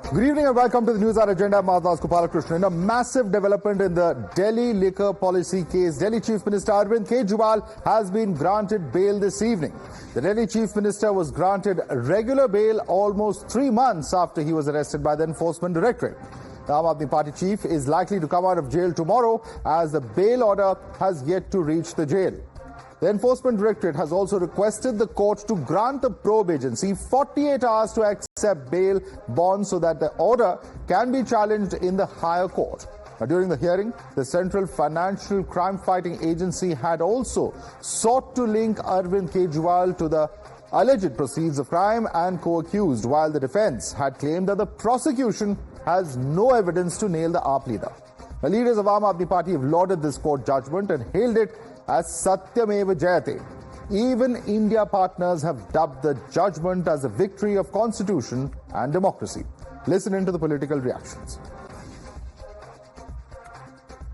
Good evening and welcome to the Newshour Agenda. Madhavdas GK. In a massive development in the Delhi liquor policy case, Delhi Chief Minister Arvind Kejriwal has been granted bail this evening. The Delhi Chief Minister was granted regular bail almost 3 months after he was arrested by the Enforcement Directorate. The I.N.D.I.A party chief is likely to come out of jail tomorrow as the bail order has yet to reach the jail. The Enforcement Directorate has also requested the court to grant the probe agency 48 hours to accept bail bonds so that the order can be challenged in the higher court. During the hearing, the Central Financial Crime Fighting Agency had also sought to link Arvind Kejriwal to the alleged proceeds of crime and co-accused, while the defense had claimed that the prosecution has no evidence to nail the AAP leader. The leaders of I.N.D.I.A party have lauded this court judgment and hailed it as Satyameva Jayate. Even India partners have dubbed the judgment as a victory of constitution and democracy. Listen into the political reactions.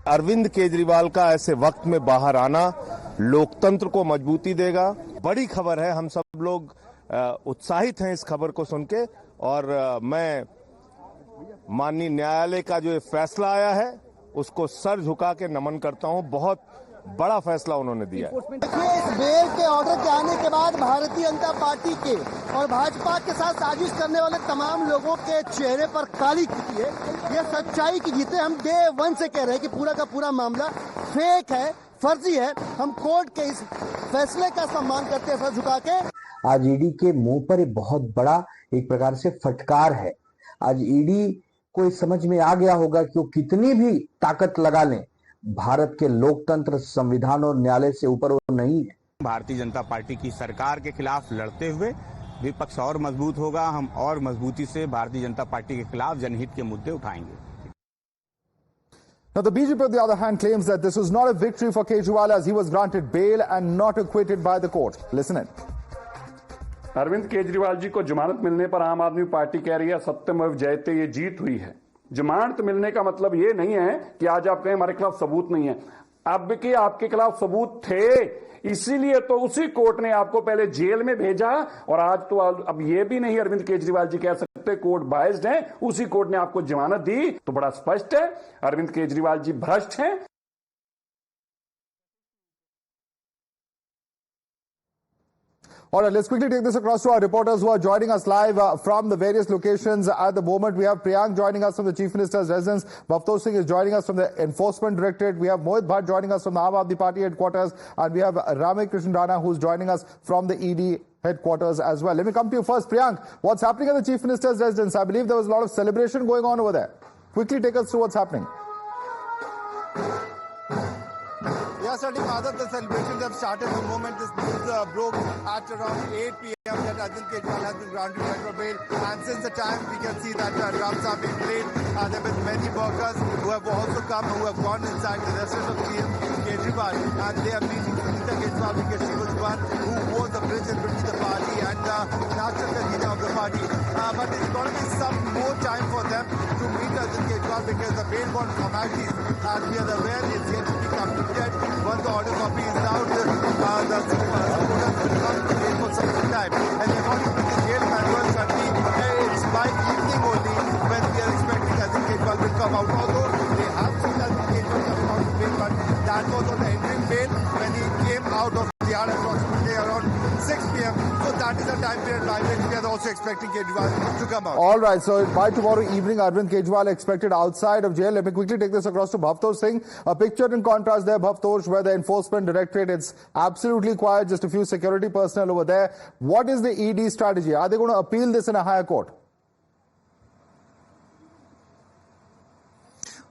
Arvind Kejriwal का ऐसे वक्त में बाहर आना लोकतंत्र को मजबूती देगा। बड़ी खबर है, हम सब लोग उत्साहित हैं इस खबर को सुन के, और मैं माननीय न्यायालय का जो फैसला आया है उसको सर झुका के नमन करता हूं। बहुत बड़ा फैसला उन्होंने दिया है। इस बेल के ऑर्डर के आने के बाद भारतीय जनता पार्टी के और भाजपा के साथ साजिश करने वाले तमाम लोगों के चेहरे पर काली टिकी है। ये सच्चाई की जीत है। हम डे 1 से कह रहे हैं कि पूरा का पूरा मामला फेक है, फर्जी है। हम कोर्ट के इस फैसले का सम्मान करते हैं सर झुका के। आज ईडी के मुंह पर एक बहुत बड़ा एक प्रकार से फटकार है। आज ईडी को समझ में आ गया होगा कि वो कितनी भी ताकत लगा लें, भारत के लोकतंत्र, संविधान और न्यायालय से ऊपर वो नहीं है। भारतीय जनता पार्टी की सरकार के खिलाफ लड़ते हुए विपक्ष और मजबूत होगा। हम और मजबूती से भारतीय जनता पार्टी के खिलाफ जनहित के मुद्दे उठाएंगे। Now, the BJP, on the other hand, claims that this was not a victory for Kejriwal as he was granted bail and not acquitted by the court. Listen in. Arvind Kejriwal ji को जमानत मिलने पर आम आदमी पार्टी कह रही है सत्यमेव जयते, ये जीत हुई है। जमानत मिलने का मतलब ये नहीं है कि आज आप कहें हमारे खिलाफ सबूत नहीं है। अब के आपके खिलाफ सबूत थे, इसीलिए तो उसी कोर्ट ने आपको पहले जेल में भेजा, और आज तो अब ये भी नहीं अरविंद केजरीवाल जी कह सकते कोर्ट बायस्ड है। उसी कोर्ट ने आपको जमानत दी, तो बड़ा स्पष्ट है अरविंद केजरीवाल जी भ्रष्ट हैं। All right, let's quickly take this across to our reporters who are joining us live from the various locations at the moment. We have Priyank joining us from the Chief Minister's residence. Bhavtosh Singh is joining us from the Enforcement Directorate. We have Mohit Bhatt joining us from the I.N.D.I.A party headquarters. And we have Ramekrishan Rana who's joining us from the ED headquarters as well. Let me come to you first. Priyank, what's happening at the Chief Minister's residence? I believe there was a lot of celebration going on over there. Quickly take us through what's happening. Yes, certainly, Madhav, the celebrations have started the moment this news broke at around 8 p.m. that Arvind Kejriwal has been granted regular bail. And since the time, we can see that drums are being played. There have been many workers who have also come, who have gone inside the residence of Kejriwal. And they have been Mr. Kejriwal because she was one who was the bridge in between the party and natural leader of the party. But it's going to be some more time for them to meet Arvind Kejriwal because the bail bond formalities, as we are aware, is yet to be completed. Once the order copy is out, the supporters will come to jail for some time. And according to the jail manual, certainly it's by evening only when we are expecting Arvind Kejriwal will come out. Although they have seen Arvind Kejriwal coming out of bail, but that was on the interim bail when he came out of the yard approximately around 6 p.m. So that is the time period by which we are also expecting Kejriwal to come out. All right, so by tomorrow evening, Arvind Kejriwal expected outside of jail. Let me quickly take this across to Bhavtosh Singh. A picture in contrast there, Bhavtosh, where the Enforcement Directorate, it's absolutely quiet, just a few security personnel over there. What is the ED strategy? Are they going to appeal this in a higher court?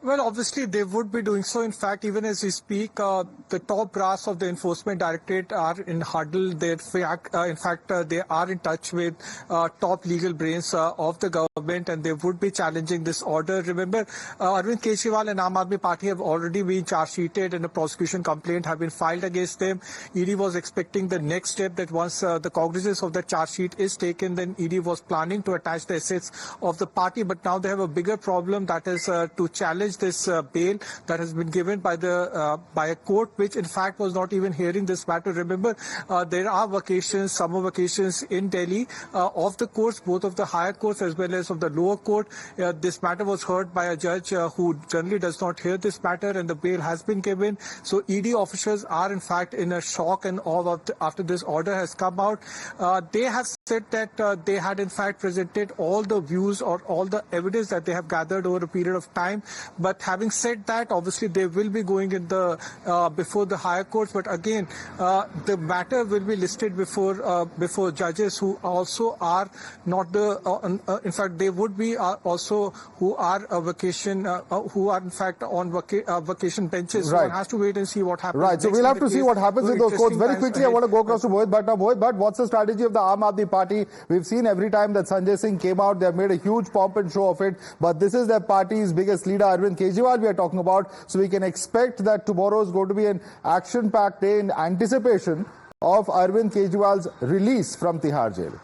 Well, obviously, they would be doing so. In fact, even as we speak, the top brass of the Enforcement Directorate are in huddle. In fact, they are in touch with top legal brains of the government, and they would be challenging this order. Remember, Arvind Kejriwal and I.N.D.I.A party have already been charge-sheeted, and a prosecution complaint have been filed against them. ED was expecting the next step that once the cognizance of the charge sheet is taken, then ED was planning to attach the assets of the party. But now they have a bigger problem, that is to challenge challenge this bail that has been given by a court, which in fact was not even hearing this matter. Remember, there are summer vacations in Delhi of the courts, both of the higher courts as well as of the lower court. This matter was heard by a judge who generally does not hear this matter, and the bail has been given. So ED officials are in fact in a shock and awe after this order has come out. They have said that they had in fact presented all the views or all the evidence that they have gathered over a period of time. But having said that, obviously they will be going in before the higher courts. But again, the matter will be listed before judges who also are not in fact they would be also who are who are in fact on vacation benches. So right. One has to wait and see what happens. Right. So we'll have to see what happens in those courts. Very quickly, I want to go across to Mohit Bhatt. Now, Mohit Bhatt, what's the strategy of the Aam Aadmi Party? We've seen every time that Sanjay Singh came out, they've made a huge pomp and show of it. But this is their party's biggest leader, Arvind Kejriwal, we are talking about. So we can expect that tomorrow is going to be an action-packed day in anticipation of Arvind Kejriwal's release from Tihar jail.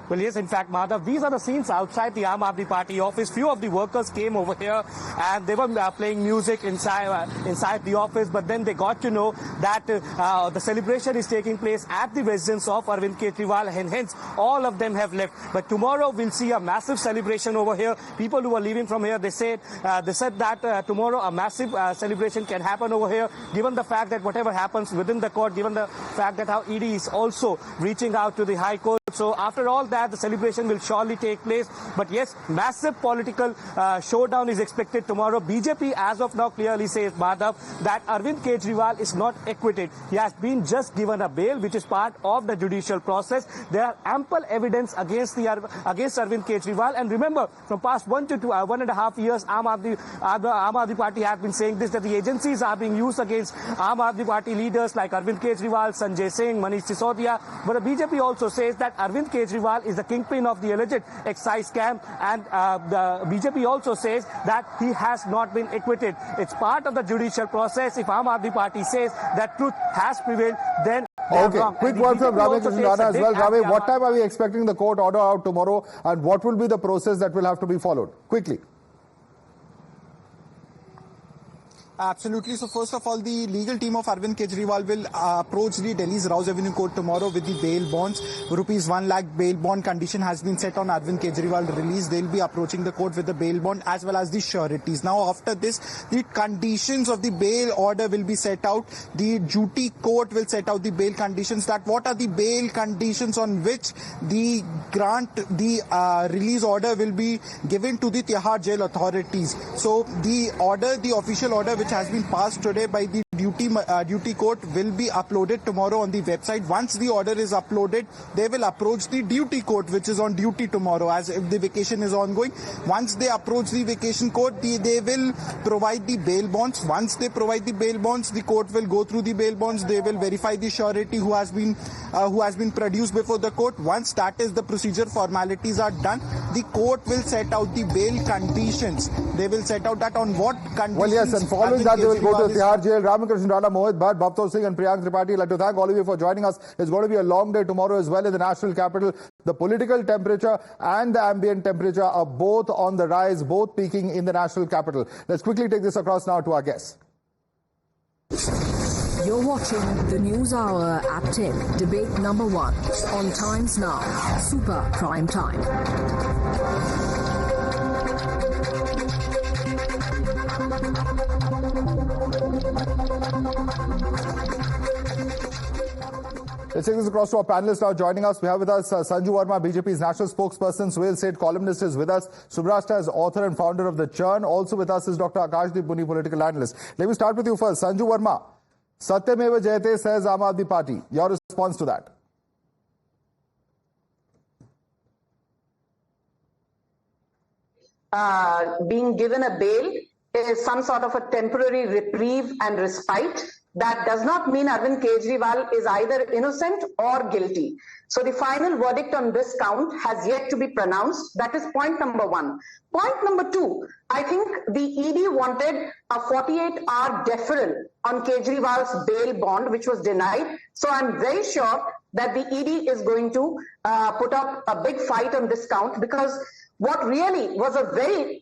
Well, yes, in fact, Madhav, these are the scenes outside the Aam Aadmi Party office. Few of the workers came over here and they were playing music inside the office. But then they got to know that the celebration is taking place at the residence of Arvind Kejriwal, and hence all of them have left. But tomorrow we'll see a massive celebration over here. People who are leaving from here, they said that tomorrow a massive celebration can happen over here, given the fact that whatever happens within the court, given the fact that how ED is also reaching out to the High Court. So after all that, the celebration will surely take place. But yes, massive political showdown is expected tomorrow. BJP as of now clearly says, Madhav, that Arvind Kejriwal is not acquitted. He has been just given a bail, which is part of the judicial process. There are ample evidence against Arvind Kejriwal. And remember, from past 1 to 1.5 years, Aam Aadmi Party have been saying this, that the agencies are being used against Aam Aadmi Party leaders like Arvind Kejriwal, Sanjay Singh, Manish Sisodia. But the BJP also says that Arvind Kejriwal is the kingpin of the alleged excise scam, and the BJP also says that he has not been acquitted. It's part of the judicial process. If Aam Aadmi Party says that truth has prevailed, then okay, quick word from Ravi Krishnadana as well. Ravi, what time are we expecting the court order out tomorrow, and what will be the process that will have to be followed? Quickly. Absolutely. So first of all, the legal team of Arvind Kejriwal will approach the Delhi's Rouse Avenue Court tomorrow with the bail bonds. Rupees 1 lakh bail bond condition has been set on Arvind Kejriwal release. They'll be approaching the court with the bail bond as well as the sureties. Now after this, the conditions of the bail order will be set out. The duty court will set out the bail conditions. That what are the bail conditions on which the release order will be given to the Tihar jail authorities. So the official order which has been passed today by the duty court will be uploaded tomorrow on the website. Once the order is uploaded, they will approach the duty court, which is on duty tomorrow, as if the vacation is ongoing. Once they approach the vacation court, they will provide the bail bonds. Once they provide the bail bonds, the court will go through the bail bonds. They will verify the surety who has been produced before the court. Once that is the procedure, formalities are done, the court will set out the bail conditions. They will set out that on what conditions. Well, yes, and following that, they will go to Tihar jail. Ramakrishnan Rana, Mohit Bhatt, Bhavtor Singh and Priyank Tripathi, I'd like to thank all of you for joining us. It's going to be a long day tomorrow as well in the national capital. The political temperature and the ambient temperature are both on the rise, both peaking in the national capital. Let's quickly take this across now to our guests. You're watching the News Hour at 10, debate number 1 on Times Now, Super Prime Time. Let's take this across to our panelists now joining us. We have with us Sanju Verma, BJP's national spokesperson. Suhail Seth, columnist, is with us. Subrashta is author and founder of The Churn. Also with us is Dr. Akashdeep Buni, political analyst. Let me start with you first. Sanju Verma, Satyameva Jayate says Aam Aadmi Party. Your response to that? Being given a bail is some sort of a temporary reprieve and respite. That does not mean Arvind Kejriwal is either innocent or guilty. So the final verdict on this count has yet to be pronounced. That is point number 1. Point number 2, I think the ED wanted a 48-hour deferral on Kejriwal's bail bond, which was denied. So I'm very sure that the ED is going to put up a big fight on this count, because What really was a very,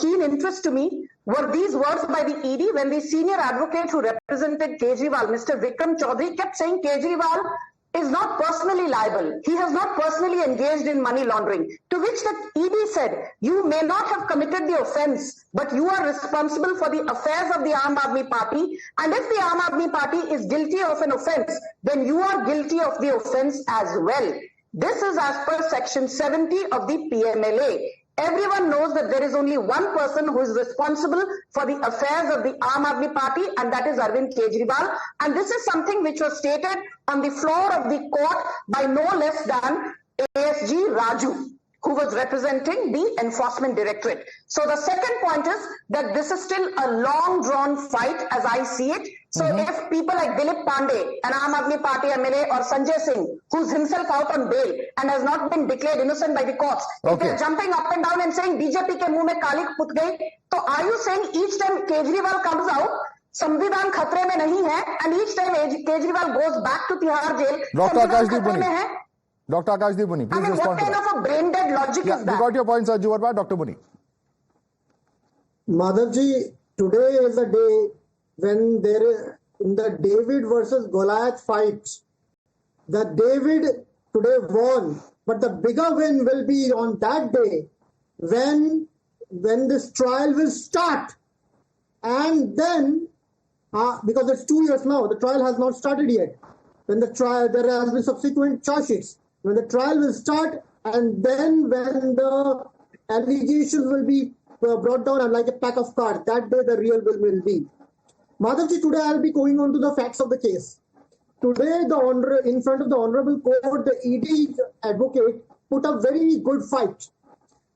keen interest to me were these words by the ED when the senior advocate who represented Kejriwal, Mr. Vikram Chaudhary, kept saying Kejriwal is not personally liable. He has not personally engaged in money laundering. To which the ED said, you may not have committed the offence, but you are responsible for the affairs of the Aam Aadmi Party. And if the Aam Aadmi Party is guilty of an offence, then you are guilty of the offence as well. This is as per section 70 of the PMLA. Everyone knows that there is only one person who is responsible for the affairs of the Aam Aadmi Party, and that is Arvind Kejriwal. And this is something which was stated on the floor of the court by no less than ASG Raju, who was representing the Enforcement Directorate. So the second point is that this is still a long-drawn fight as I see it. So if people like Dilip Pandey, an Aam Aadmi Party MLA, or Sanjay Singh, who's himself out on bail and has not been declared innocent by the courts, if they're jumping up and down and saying BJP ke muh mein kali put gayi, so are you saying each time Kejriwal comes out, संविधान खतरे में नहीं है, and each time Kejriwal goes back to Tihar jail, संविधान खतरे में है? Dr. Akashdeep Muni, please respond to that. What kind of a brain-dead logic is that? We got your point, Sanju Verma. Dr. Muni. Madhavji, today is a day when there is, in the David versus Goliath fight, the David today won, but the bigger win will be on that day when this trial will start. And then, because it's 2 years now, the trial has not started yet. When the trial, there has been subsequent charge sheets. When the trial will start, and then when the allegations will be brought down and like a pack of cards, that day the real will be. Madhavji, today I'll be going on to the facts of the case. Today, in front of the Honorable Court, the ED advocate put up very good fight.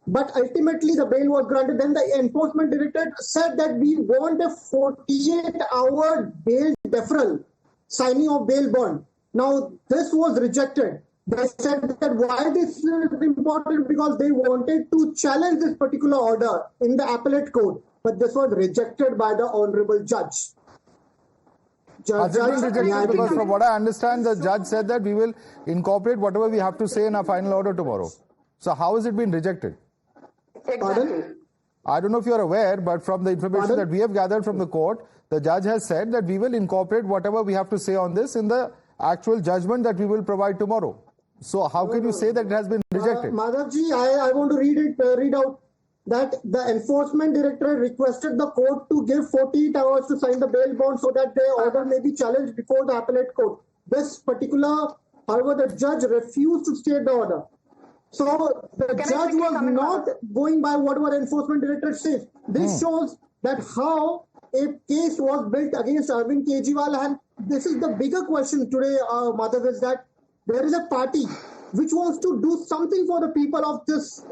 But ultimately, the bail was granted. Then the Enforcement Directorate said that we want a 48-hour bail deferral, signing of bail bond. Now, this was rejected. They said that why this is important, because they wanted to challenge this particular order in the appellate court. But this was rejected by the Honorable Judge. Because from what I understand, the judge said that we will incorporate whatever we have to say in our final order tomorrow. So how has it been rejected? Exactly. I don't know if you're aware, but from the information that we have gathered from the court, the judge has said that we will incorporate whatever we have to say on this in the actual judgment that we will provide tomorrow. So how can you say that it has been rejected? Madhavji, I want to read out that the Enforcement Directorate requested the court to give 48 hours to sign the bail bond so that the order may be challenged before the appellate court. This particular, however, the judge refused to state the order. So the judge was not going by whatever Enforcement Directorate says. This shows that how a case was built against Arvind Kejriwal, and this is the bigger question today, Madhav, is that there is a party which wants to do something for the people of this,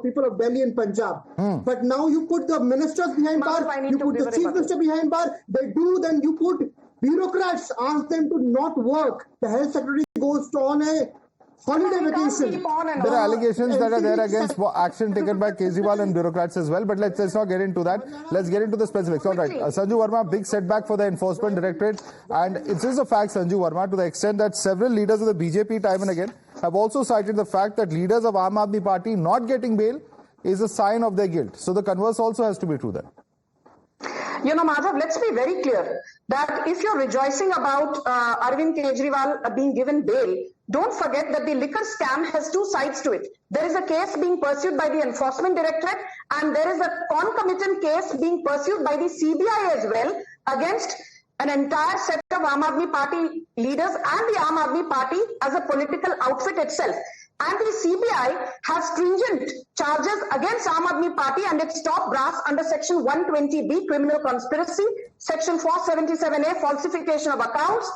people of Delhi and Punjab. But now you put the ministers behind bar, you put the chief minister behind bar, they do, then you put bureaucrats, ask them to not work. The health secretary goes on a holiday vacation. There are allegations that are there against action taken by Kejriwal and bureaucrats as well, but let's not get into that. Let's get into the specifics. All right, Sanju Verma, big setback for the Enforcement Directorate, and it is a fact, Sanju Verma, to the extent that several leaders of the BJP time and again have also cited the fact that leaders of Aam Aadmi Party not getting bail is a sign of their guilt. So the converse also has to be true then. You know, Madhav, let's be very clear that if you're rejoicing about Arvind Kejriwal being given bail, don't forget that the liquor scam has two sides to it. There is a case being pursued by the Enforcement Directorate, and there is a concomitant case being pursued by the CBI as well against an entire set of Aam Aadmi Party leaders and the Aam Aadmi Party as a political outfit itself. And the CBI has stringent charges against Aam Aadmi Party and its top brass under Section 120B, criminal conspiracy, Section 477A, falsification of accounts,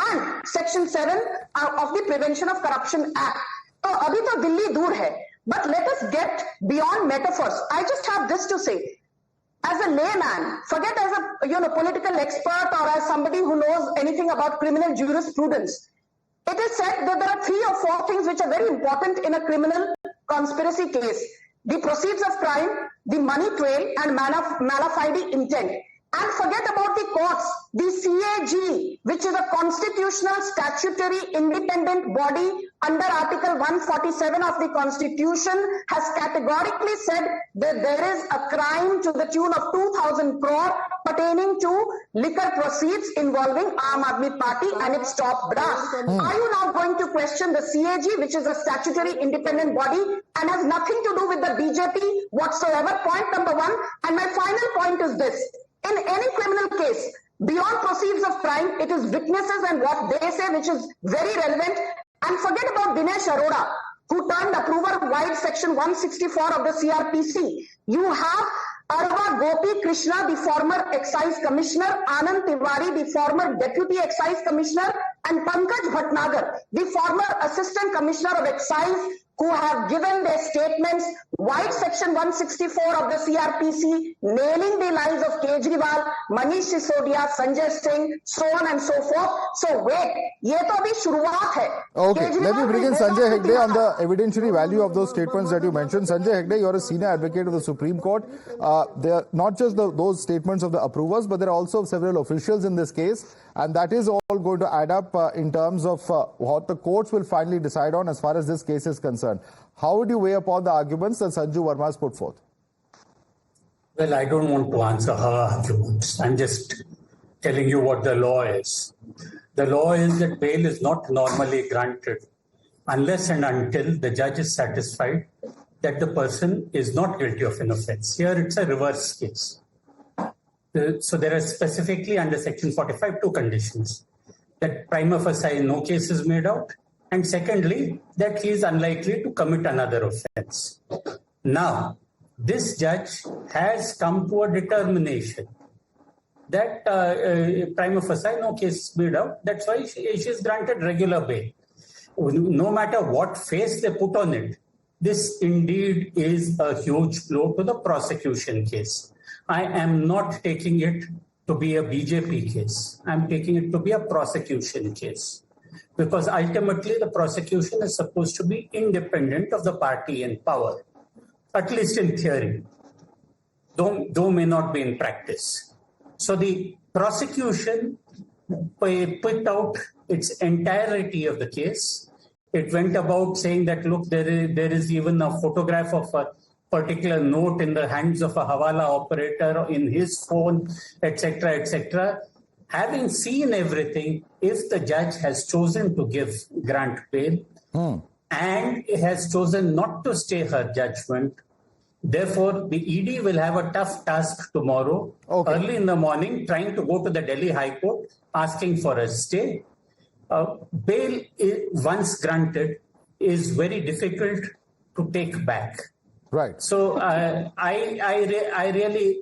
and Section 7 of the Prevention of Corruption Act. So, abhi to Delhi dur hai. But let us get beyond metaphors. I just have this to say. As a layman, forget as a political expert or as somebody who knows anything about criminal jurisprudence. It is said that there are 3 or 4 things which are very important in a criminal conspiracy case. The proceeds of crime, the money trail, and mala fide intent. And forget about the courts. The CAG, which is a constitutional statutory independent body under Article 147 of the Constitution, has categorically said that there is a crime to the tune of 2,000 crore pertaining to liquor proceeds involving Aam Aadmi Party and its top brass. Are you now going to question the CAG, which is a statutory independent body and has nothing to do with the BJP whatsoever? Point number one. And my final point is this. In any criminal case, beyond proceeds of crime, it is witnesses and what they say which is very relevant. And forget about Dinesh Arora, who turned approver wide section 164 of the CRPC. You have Arva Gopi Krishna, the former excise commissioner, Anand Tiwari, the former deputy excise commissioner, and Pankaj Bhatnagar, the former assistant commissioner of excise, who have given their statements, wide section 164 of the CRPC, nailing the lies of Kejriwal, Manish Sisodia, Sanjay Singh, so on and so forth. So wait, ye to abhi shuruaat hai. Okay, let me bring in Sanjay Hegde on the evidentiary value of those statements that you mentioned. Sanjay Hegde, you're a senior advocate of the Supreme Court. There are not just those statements of the approvers, but there are also several officials in this case. And that is all going to add up in terms of what the courts will finally decide on as far as this case is concerned. How would you weigh upon the arguments that Sanju Verma has put forth? Well, I don't want to answer her arguments. I'm just telling you what the law is. The law is that bail is not normally granted unless and until the judge is satisfied that the person is not guilty of an offense. Here it's a reverse case. So there are specifically under Section 45 two conditions. That prima facie no case is made out, and secondly, that he is unlikely to commit another offense. Now, this judge has come to a determination that prima facie no case is made out. That's why she is granted regular bail. No matter what face they put on it, this indeed is a huge blow to the prosecution case. I am not taking it to be a BJP case. I'm taking it to be a prosecution case. Because ultimately the prosecution is supposed to be independent of the party in power, at least in theory, though may not be in practice. So the prosecution put out its entirety of the case. It went about saying that, look, there is even a photograph of a particular note in the hands of a Hawala operator in his phone, etc., etc. Having seen everything, if the judge has chosen to grant bail and has chosen not to stay her judgment, therefore the ED will have a tough task tomorrow, early in the morning, trying to go to the Delhi High Court, asking for a stay. Bail, once granted, is very difficult to take back. Right. So I really,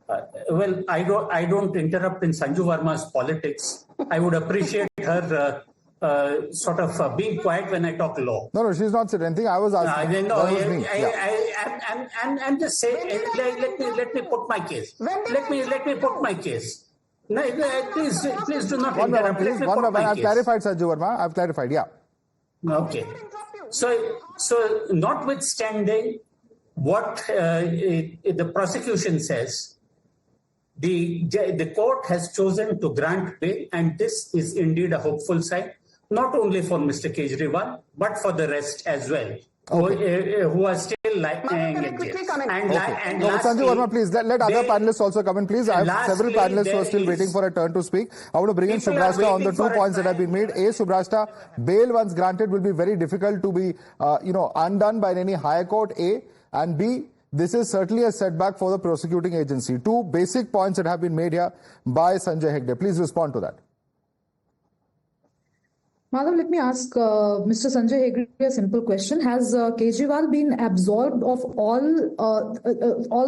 I don't interrupt in Sanju Verma's politics. I would appreciate her sort of being quiet when I talk law. No, she's not said anything. I was asking. I'm just saying. Let me put my case. Let me put my case. No, please do not interrupt. I've clarified, Sanju Verma. I've clarified. Yeah. Okay. So notwithstanding what the prosecution says, the court has chosen to grant bail, and this is indeed a hopeful sign, not only for Mr. Kejriwal, but for the rest as well, who are still engaged. And Sanju Verma, please, let other panelists also come in, please. I have several panelists who are still waiting for a turn to speak. I want to bring in Subrashta on the 2 points that have been made. A, Subrashta, bail once granted will be very difficult to be, undone by any higher court, A. And B, this is certainly a setback for the prosecuting agency. 2 basic points that have been made here by Sanjay Hegde. Please respond to that. Madhav, let me ask Mr. Sanjay Hegde a simple question. Has Kejriwal been absolved of all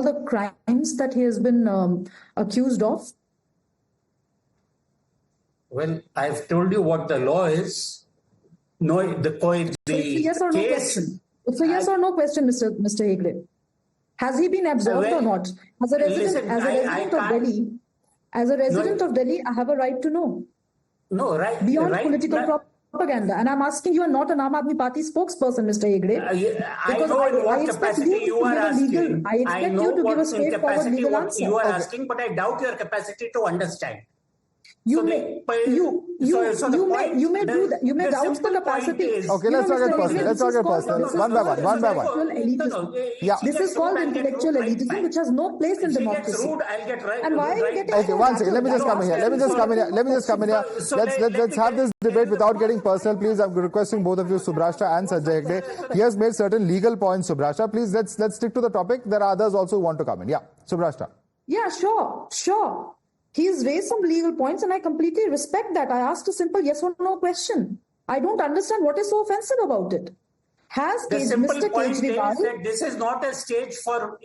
the crimes that he has been accused of? Well, I've told you what the law is. No, yes or no question. It's a yes or no question, Mr. Hegde. Has he been absolved or not? As a resident of Delhi, I have a right to know. No, right. Beyond political propaganda. And I'm asking, you are not an Aam Aadmi Party spokesperson, Mr. Hegde. I know in what capacity you are asking. I expect you to give a straightforward legal answer. You are asking, but I doubt your capacity to understand. You may doubt the capacity. Okay, let's not get personal. Let's not get personal. One by one. Yeah. This is called intellectual elitism, which has no place in democracy. And why are you getting... Okay, one second. Let me just come in here. Let's have this debate without getting personal, please. I'm requesting both of you, Subrashta and Sanjay Hegde. He has made certain legal points, Subrashta. Please, let's stick to the topic. There are others also who want to come in. Yeah, Subrashta. Yeah, sure. He's raised some legal points and I completely respect that. I asked a simple yes or no question. I don't understand what is so offensive about it. Has the simple Mr. point Kejriwal... is that this is not a stage for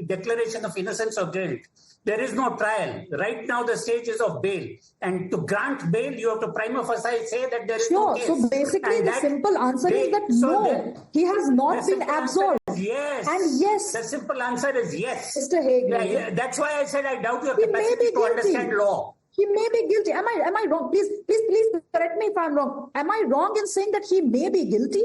declaration of innocence or guilt. There is no trial. Right now, the stage is of bail. And to grant bail, you have to prima facie say that there is no case. So basically, the simple answer is that no, he has not been absolved. Yes. And yes. The simple answer is yes. Mr. Hegde. Yeah, that's why I said I doubt your capacity to understand law. He may be guilty. Am I wrong? Please correct me if I'm wrong. Am I wrong in saying that he may be guilty?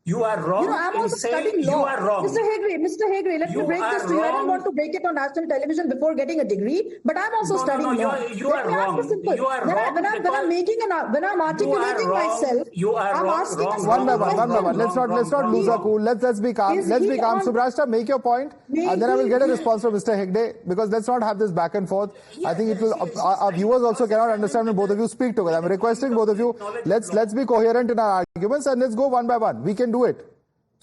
You are wrong. I'm also studying law. You are wrong. Mr. Hegde, let me break this to you. I don't want to break it on national television before getting a degree, but I'm also studying law. You are wrong. You are wrong. When I'm articulating myself, I'm asking one by one. Let's not lose our cool. Let's be calm. Subrashta, make your point, and then I will get a response from Mr. Hegde, because let's not have this back and forth. I think it will. Our viewers also cannot understand when both of you speak together. I'm requesting both of you. Let's be coherent in our arguments and let's go one by one. We can do it.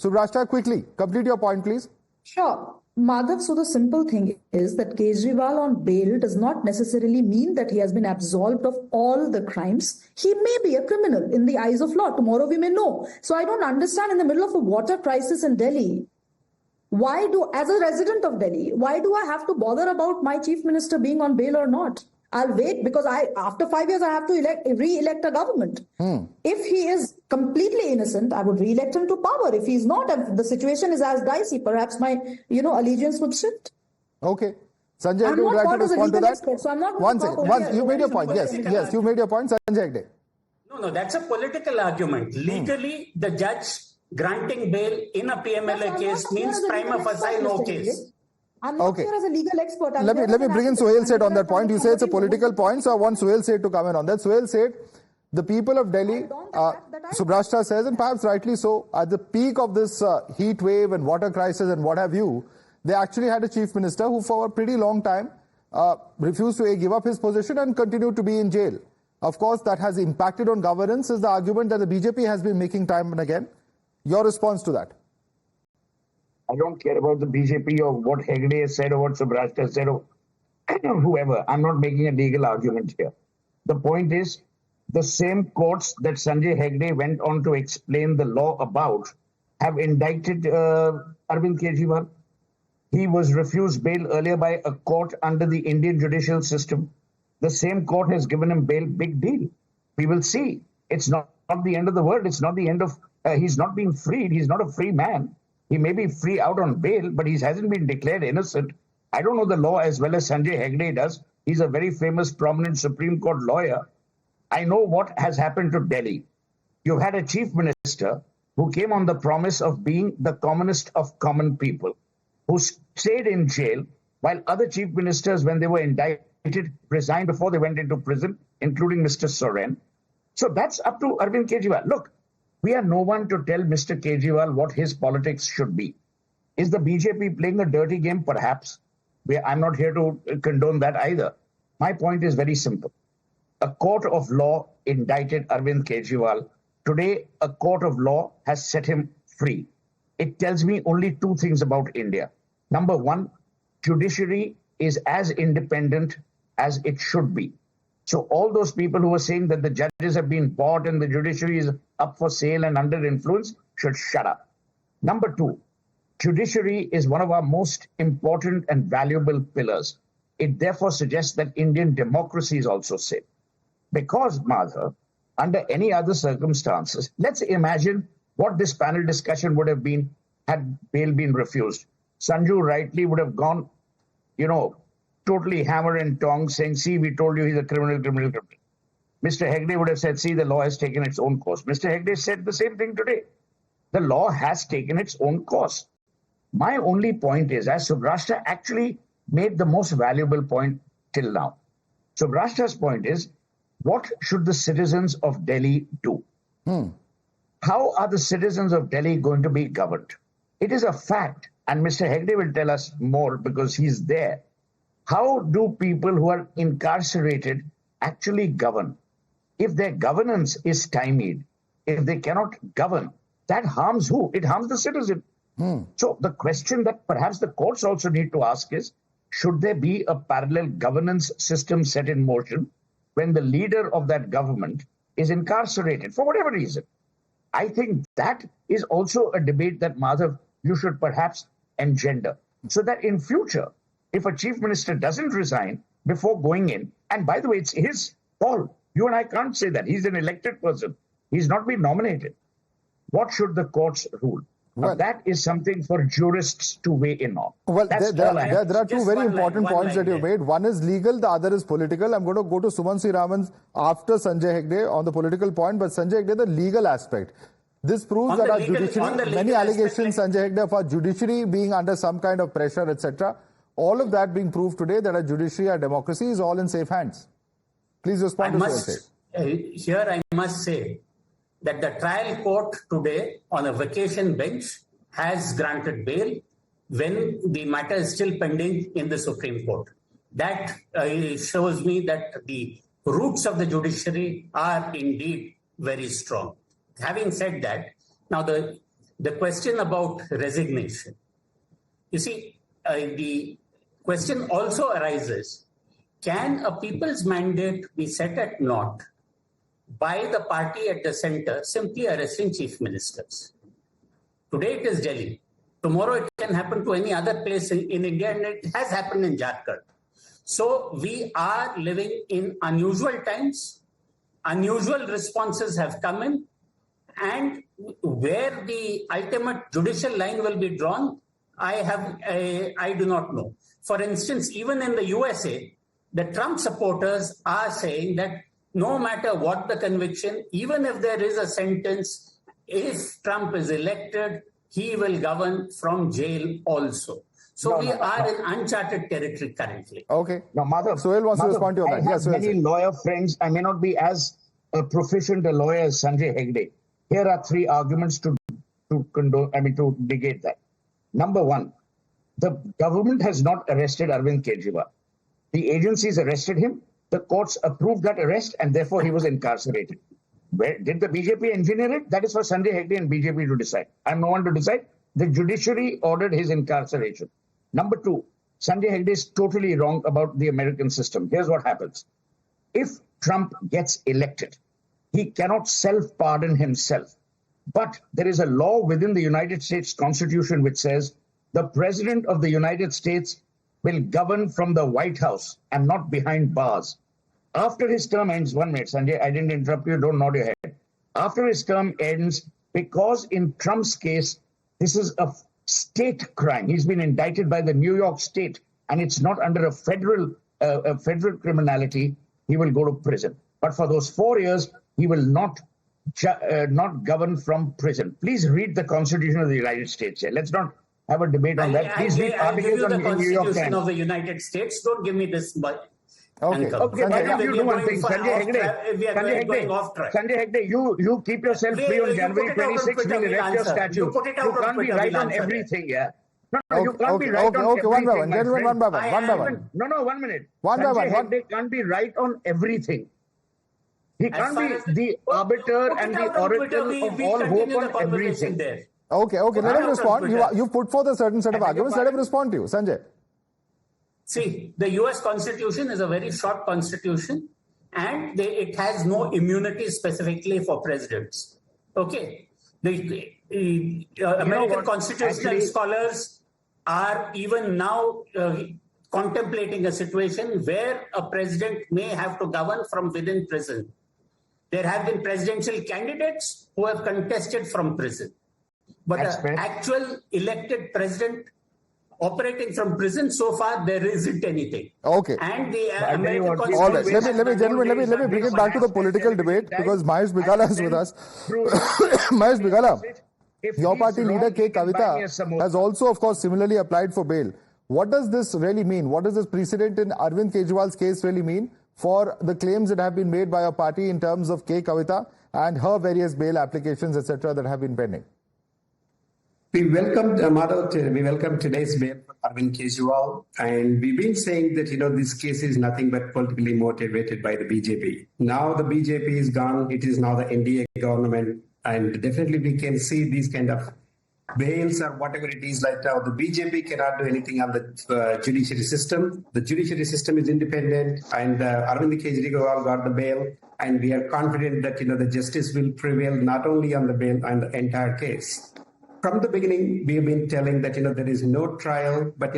Subrashta, quickly, complete your point, please. Sure. Madhav, so the simple thing is that Kejriwal on bail does not necessarily mean that he has been absolved of all the crimes. He may be a criminal in the eyes of law. Tomorrow we may know. So I don't understand, in the middle of a water crisis in Delhi, as a resident of Delhi, why do I have to bother about my chief minister being on bail or not? I'll wait, because after 5 years I have to re-elect a government. If he is completely innocent, I would re-elect him to power. If he's not, if the situation is as dicey, perhaps my allegiance would shift. Okay. Sanjay Hegde, would you like to respond to that? Expert, so I'm not you made your point. Yes, you made your point, Sanjay Hegde. No, that's a political argument. Legally, the judge granting bail in a PMLA case means prima facie no case. I'm not here as a legal expert. Let me bring in Suhail Seth on that point. You say it's a political point, so I want Suhail Seth to comment on that. Suhail Seth, the people of Delhi, Subrashta says, and perhaps rightly so, at the peak of this heat wave and water crisis and what have you, they actually had a chief minister who for a pretty long time refused to give up his position and continued to be in jail. Of course, that has impacted on governance, is the argument that the BJP has been making time and again. Your response to that? I don't care about the BJP or what Hegde has said or what Subrashta has said or whoever. I'm not making a legal argument here. The point is, the same courts that Sanjay Hegde went on to explain the law about have indicted Arvind Kejriwal. He was refused bail earlier by a court under the Indian judicial system. The same court has given him bail. Big deal. We will see. It's not the end of the world. It's not the end of... he's not being freed. He's not a free man. He may be free out on bail, but he hasn't been declared innocent. I don't know the law as well as Sanjay Hegde does. He's a very famous, prominent Supreme Court lawyer. I know what has happened to Delhi. You've had a chief minister who came on the promise of being the commonest of common people, who stayed in jail while other chief ministers, when they were indicted, resigned before they went into prison, including Mr. Soren. So that's up to Arvind Kejriwal. Look, we are no one to tell Mr. Kejriwal what his politics should be. Is the BJP playing a dirty game? Perhaps. I'm not here to condone that either. My point is very simple. A court of law indicted Arvind Kejriwal. Today, a court of law has set him free. It tells me only two things about India. Number one, judiciary is as independent as it should be. So all those people who are saying that the judges have been bought and the judiciary is up for sale and under influence should shut up. Number two, judiciary is one of our most important and valuable pillars. It therefore suggests that Indian democracy is also safe. Because, Madhav, under any other circumstances, let's imagine what this panel discussion would have been had bail been refused. Sanju rightly would have gone, totally hammer and tongs saying, see, we told you he's a criminal. Mr. Hegde would have said, see, the law has taken its own course. Mr. Hegde said the same thing today. The law has taken its own course. My only point is, as Subrashta actually made the most valuable point till now. Subrashta's point is, what should the citizens of Delhi do? How are the citizens of Delhi going to be governed? It is a fact, and Mr. Hegde will tell us more because he's there. How do people who are incarcerated actually govern? If their governance is stymied, if they cannot govern, that harms who? It harms the citizen. So the question that perhaps the courts also need to ask is, should there be a parallel governance system set in motion when the leader of that government is incarcerated for whatever reason? I think that is also a debate that, Madhav, you should perhaps engender, so that in future, if a chief minister doesn't resign before going in, and by the way, it's his call. You and I can't say that. He's an elected person. He's not been nominated. What should the courts rule? Well, that is something for jurists to weigh in on. Well, there are two very important points that you made. One is legal, the other is political. I'm going to go to Suman Sriraman after Sanjay Hegde on the political point, but Sanjay Hegde, the legal aspect. This proves that our judiciary, many allegations, Sanjay Hegde, of our judiciary being under some kind of pressure, etc., all of that being proved today that our judiciary, our democracy is all in safe hands. Please respond to this. Here I must say that the trial court today on a vacation bench has granted bail when the matter is still pending in the Supreme Court. That shows me that the roots of the judiciary are indeed very strong. Having said that, now the question about resignation. You see, the question also arises, can a people's mandate be set at naught by the party at the center simply arresting chief ministers? Today it is Delhi. Tomorrow it can happen to any other place in India, and it has happened in Jharkhand. So we are living in unusual times. Unusual responses have come in, and where the ultimate judicial line will be drawn, I do not know. For instance, even in the USA, the Trump supporters are saying that no matter what the conviction, even if there is a sentence, if Trump is elected, he will govern from jail also. So we are in uncharted territory currently. Okay. Now, Madhav, Sohail wants to respond to you on that. Yes, many lawyer friends. I may not be as proficient a lawyer as Sanjay Hegde. Here are three arguments to negate that. Number one, the government has not arrested Arvind Kejriwal. The agencies arrested him. The courts approved that arrest, and therefore he was incarcerated. Where did the BJP engineer it? That is for Sanjay Hegde and BJP to decide. I'm no one to decide. The judiciary ordered his incarceration. Number two, Sanjay Hegde is totally wrong about the American system. Here's what happens. If Trump gets elected, he cannot self-pardon himself. But there is a law within the United States Constitution which says the President of the United States will govern from the White House and not behind bars. After his term ends, 1 minute, Sanjay, I didn't interrupt you, don't nod your head. After his term ends, because in Trump's case, this is a state crime. He's been indicted by the New York state, and it's not under a federal criminality, he will go to prison. But for those 4 years, he will not govern from prison. Please read the Constitution of the United States here. Let's not have a debate on that. Please read articles on the New York Times. Constitution of the United States. Don't give me this. Okay, why don't you do one thing, Sanjay Hegde, you keep yourself free on January 26th, we'll erect your statue. You can't be right on everything, yeah. No, you can't be right on everything. One by one, gentlemen, one by one. No, 1 minute. Sanjay Hegde can't be right on everything. He can't be the arbiter and the oracle of all hope on everything. Okay, let him respond. You put forth a certain set of arguments. Let him respond to you. Sanjay. See, the US Constitution is a very short constitution, and it has no immunity specifically for presidents. Okay. The American constitutional scholars are even now contemplating a situation where a president may have to govern from within prison. There have been presidential candidates who have contested from prison. But an actual elected president operating from prison, so far there isn't anything. Okay. And the American all right. Let me bring it back to the political debate because Mahesh Bigala is with us. Mahesh Bigala, your party leader K. Kavita has also, of course, similarly applied for bail. What does this really mean? What does this precedent in Arvind Kejriwal's case really mean for the claims that have been made by your party in terms of K. Kavita and her various bail applications, etc., that have been pending? We welcomed we welcome today's bail for Arvind Kejriwal, and we've been saying that this case is nothing but politically motivated by the BJP. Now the BJP is gone; it is now the N.D.A. government, and definitely we can see these kind of bails or whatever it is. Like now, the BJP cannot do anything on the judiciary system. The judiciary system is independent, and Arvind Kejriwal got the bail, and we are confident that the justice will prevail not only on the bail and the entire case. From the beginning, we have been telling that there is no trial, but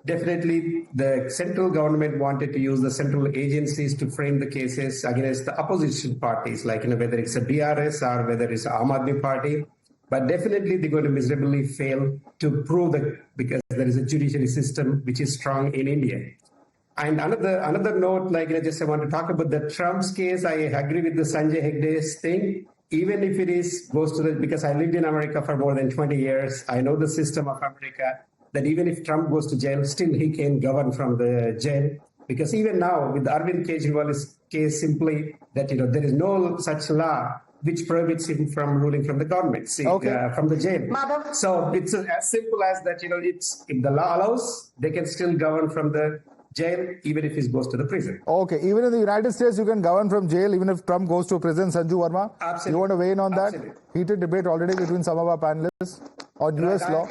definitely the central government wanted to use the central agencies to frame the cases against the opposition parties, like whether it's a BRS or whether it's an I.N.D.I.A. party. But definitely they're going to miserably fail to prove that because there is a judiciary system which is strong in India. And another note, I want to talk about the Trump's case. I agree with the Sanjay Hegde's thing. Even if it goes to because I lived in America for more than 20 years, I know the system of America, that even if Trump goes to jail, still he can govern from the jail. Because even now, with Arvind Kejriwal's case, simply that, there is no such law which prohibits him from ruling from the government, from the jail. Madhav. So it's as simple as that, if the law allows, they can still govern from the jail, even if he goes to the prison. Okay, even in the United States, you can govern from jail, even if Trump goes to prison. Sanju Verma, absolutely. You want to weigh in on that? Absolutely. Heated debate already between some of our panelists on US law.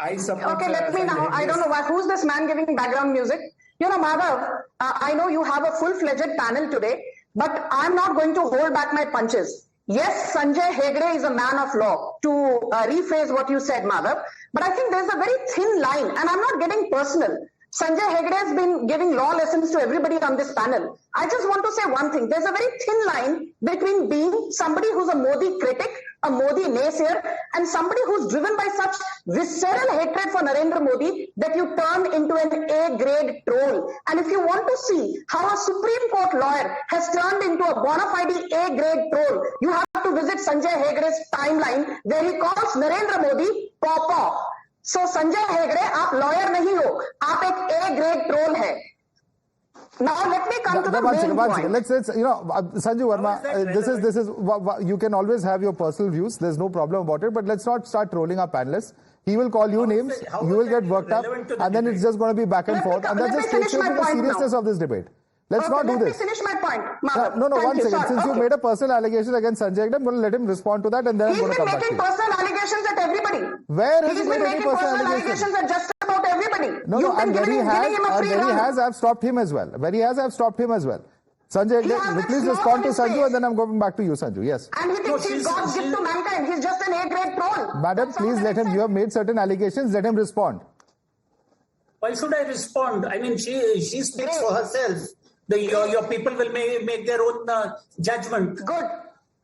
I support. Okay, let me now. I don't know who's this man giving background music. Madhav, I know you have a full-fledged panel today, but I'm not going to hold back my punches. Yes, Sanjay Hegde is a man of law, to rephrase what you said, Madhav. But I think there's a very thin line, and I'm not getting personal. Sanjay Hegde has been giving law lessons to everybody on this panel. I just want to say one thing. There's a very thin line between being somebody who's a Modi critic, a Modi naysayer, and somebody who's driven by such visceral hatred for Narendra Modi that you turn into an A-grade troll. And if you want to see how a Supreme Court lawyer has turned into a bona fide A-grade troll, you have to visit Sanjay Hegde's timeline where he calls Narendra Modi Pawpaw. So Sanjay Hegde, आप lawyer नहीं हो, आप एक A-grade troll है. Now let me come to the main point. Let's Sanju Verma, this is you can always have your personal views. There's no problem about it. But let's not start trolling our panelists. He will call you names. You will get worked up, and then it's just going to be back and forth. And that just takes away the seriousness of this debate. Let's not do this. Let me finish my point. No, one second. Since you made a personal allegation against Sanjay Hegde, I'm going to let him respond to that, and then I'm going to come back to you. He's been making personal allegations at everybody. Where has he been making personal allegations at just about everybody. No, and where he has, I've stopped him as well. Where he has, I've stopped him as well. Sanjay Hegde, please respond to Sanju, and then I'm going back to you, Sanju. Yes. And he thinks he's God's gift to mankind. He's just an A-grade troll. Madam, please let him. You have made certain allegations. Let him respond. Why should I respond? I mean, she speaks for herself. Your people will make their own judgment. Good.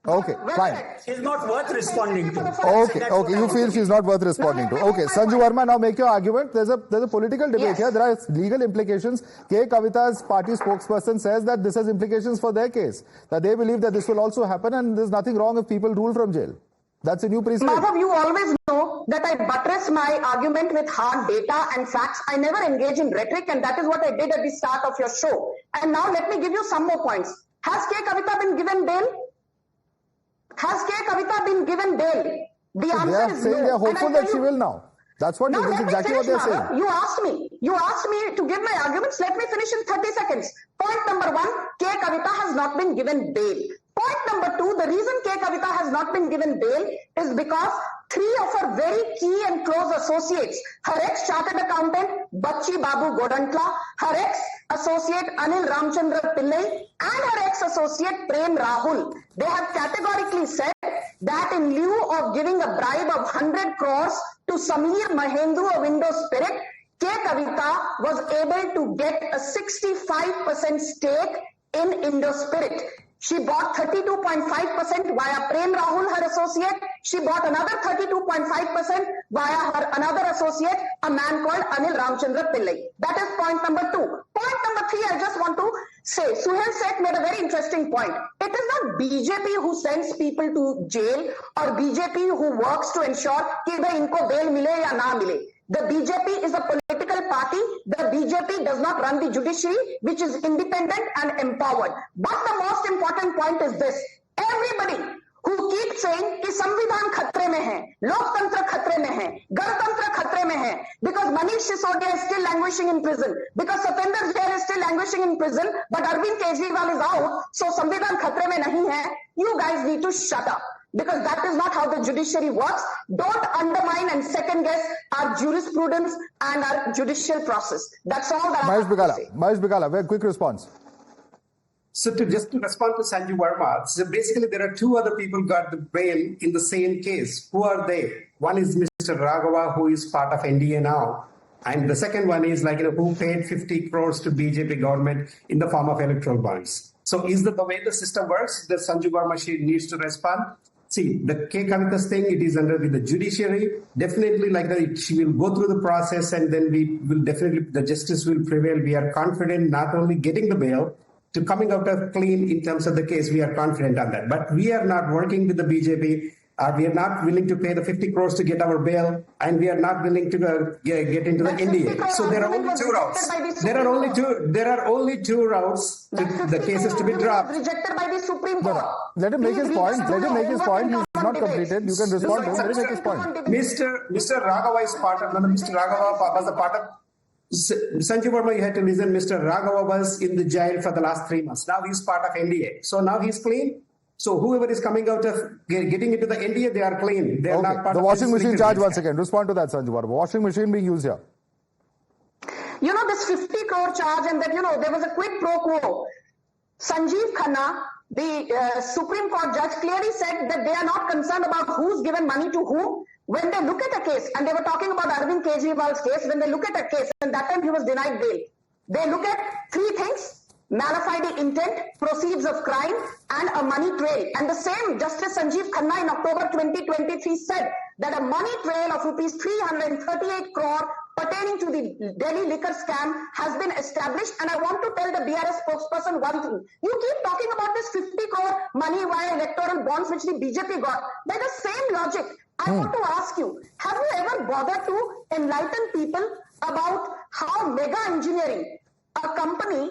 Okay, fine. She's not worth responding to. Okay, you feel she's not worth responding to. Okay, Sanju Verma, now make your argument. There's a political debate here. There are legal implications. K. Kavita's party spokesperson says that this has implications for their case. That they believe that this will also happen, and there's nothing wrong if people rule from jail. That's a new precedent. Madhav, you always know that I buttress my argument with hard data and facts. I never engage in rhetoric, and that is what I did at the start of your show. And now let me give you some more points. Has K. Kavita been given bail? Has K. Kavita been given bail? The answer is no. They are hopeful that she will now. That's exactly what they are saying. You asked me to give my arguments. Let me finish in 30 seconds. Point number one, K. Kavita has not been given bail. Point number two, the reason K. Kavita has not been given bail is because three of her very key and close associates, her ex-chartered accountant, Bacchi Babu Godantla, her ex-associate Anil Ramchandra Pillai, and her ex-associate Prem Rahul, they have categorically said that in lieu of giving a bribe of 100 crores to Samir Mahendru of Indo-Spirit, K. Kavita was able to get a 65% stake in Indo-Spirit. She bought 32.5% via Prem Rahul, her associate. she bought another 32.5% via her another associate, a man called Anil Ramchandra Pillai. That is point number 2. Point number 3, I just want to say, Suhail Seth made a very interesting point. It is not BJP who sends people to jail or BJP who works to ensure कि भाई इनको bail मिले या ना मिले. The BJP is a political party. The BJP does not run the judiciary, which is independent and empowered. But the most important point is this. Everybody who keeps saying कि संविधान खतरे में है, लोकतंत्र खतरे में है, गणतंत्र खतरे में है, because Manish Sisodia is still languishing in prison, because Satendra Jain is still languishing in prison, but Arvind Kejriwal is out, so संविधान खतरे में नहीं है. You guys need to shut up. Because that is not how the judiciary works. Don't undermine and second guess our jurisprudence and our judicial process. That's all that I have to say. Mahesh Bigala, very quick response. So just to respond to Sanju Verma, so basically there are two other people got the bail in the same case. Who are they? One is Mr. Raghava, who is part of N.D.I.A now. And the second one is who paid 50 crores to BJP government in the form of electoral bonds. So is that the way the system works? The Sanju Verma, she needs to respond. See, the K. Kavita's thing, it is under with the judiciary. Definitely she will go through the process and then we will definitely, the justice will prevail. We are confident not only getting the bail to coming out of clean in terms of the case, we are confident on that. But we are not working with the BJP. We are not willing to pay the 50 crores to get our bail, and we are not willing to get into the N.D.I.A. So there are only two routes. There are only two routes to the cases to be dropped. Rejected by the Supreme Court. Let him make his point. Let him make his point. He's not completed. You can respond to him. Let him make his point. Mr. Raghava is part of. Mr. Raghava was a part of. Sanju Verma, you had to listen. Mr. Raghava was in the jail for the last 3 months. Now he's part of N.D.I.A. So now he's clean. So whoever is coming out of getting into the N.D.I.A, they are clean. They are not part the of washing machine charge once again. Respond to that, Sanju Verma. Washing machine being used here. You know, this 50 crore charge and that, there was a quid pro quo. Sanjeev Khanna, the Supreme Court judge, clearly said that they are not concerned about who's given money to whom. When they look at a case, and they were talking about Arvind Kejriwal's case, when they look at a case, and that time he was denied bail, they look at 3 things: malafide intent, proceeds of crime, and a money trail. And the same Justice Sanjeev Khanna in October 2023 said that a money trail of rupees 338 crore pertaining to the Delhi liquor scam has been established. And I want to tell the BRS spokesperson one thing. You keep talking about this 50 crore money via electoral bonds which the BJP got. By the same logic, I want to ask you, have you ever bothered to enlighten people about how mega engineering, a company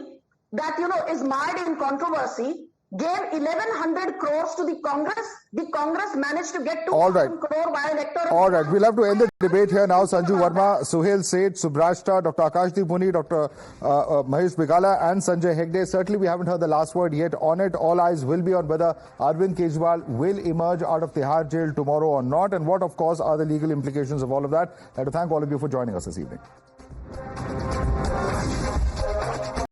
that, is mired in controversy, gave 1,100 crores to the Congress. The Congress managed to get 2,000 crore via electoral. All right, we'll have to end the debate here now. Sanju Verma, Suhail Seth, Subrashta, Dr. Akashdeep Muni, Dr. Mahesh Bigala and Sanjay Hegde. Certainly we haven't heard the last word yet on it. All eyes will be on whether Arvind Kejriwal will emerge out of Tihar jail tomorrow or not, and what, of course, are the legal implications of all of that. I'd like to thank all of you for joining us this evening.